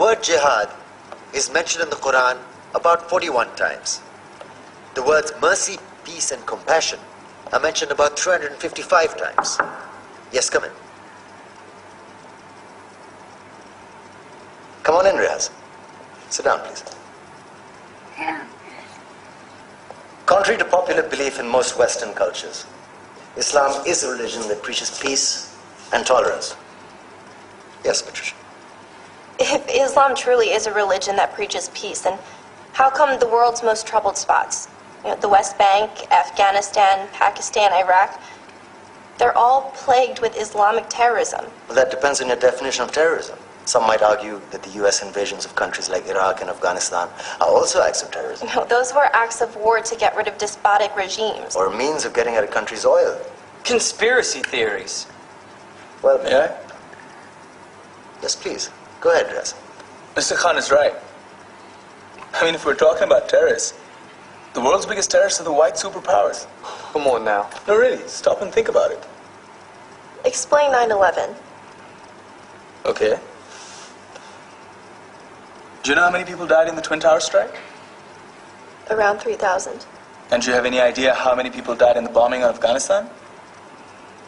word jihad is mentioned in the Quran about 41 times. The words mercy, peace, and compassion are mentioned about 355 times. Yes, come in. Come on in, Riaz. Sit down, please. Contrary to popular belief in most Western cultures, Islam is a religion that preaches peace and tolerance. Yes, Patricia. If Islam truly is a religion that preaches peace, then how come the world's most troubled spots, the West Bank, Afghanistan, Pakistan, Iraq, they're all plagued with Islamic terrorism? Well, that depends on your definition of terrorism. Some might argue that the U.S. invasions of countries like Iraq and Afghanistan are also acts of terrorism. No, those were acts of war to get rid of despotic regimes. Or a means of getting at a country's oil. Conspiracy theories. Well, May I? Yes, please. Go ahead, Riaz. Mr. Khan is right. I mean, if we're talking about terrorists, the world's biggest terrorists are the white superpowers. Come on now. No, really, stop and think about it. Explain 9/11. Okay. Do you know how many people died in the Twin Towers strike? Around 3,000. And do you have any idea how many people died in the bombing of Afghanistan?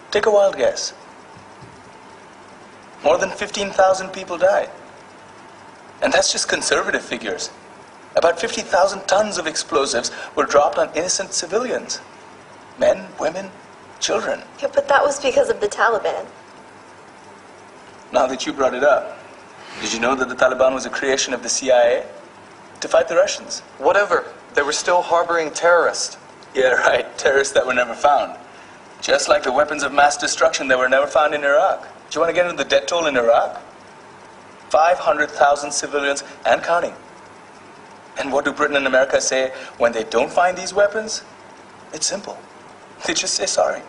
Take a wild guess. More than 15,000 people died. And that's just conservative figures. About 50,000 tons of explosives were dropped on innocent civilians. Men, women, children. Yeah, but that was because of the Taliban. Now that you brought it up, did you know that the Taliban was a creation of the CIA to fight the Russians? Whatever. They were still harboring terrorists. Yeah, right. Terrorists that were never found. Just like the weapons of mass destruction that were never found in Iraq. Do you want to get into the death toll in Iraq? 500,000 civilians and counting. And what do Britain and America say when they don't find these weapons? It's simple. They just say sorry.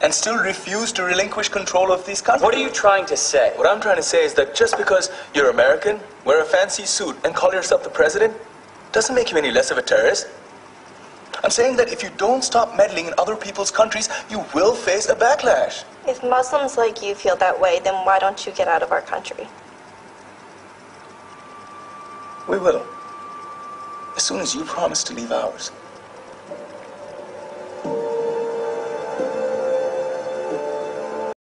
And still refuse to relinquish control of these countries. What are you trying to say? What I'm trying to say is that just because you're American, wear a fancy suit, and call yourself the president, doesn't make you any less of a terrorist. I'm saying that if you don't stop meddling in other people's countries, you will face a backlash. If Muslims like you feel that way, then why don't you get out of our country? We will. As soon as you promise to leave ours.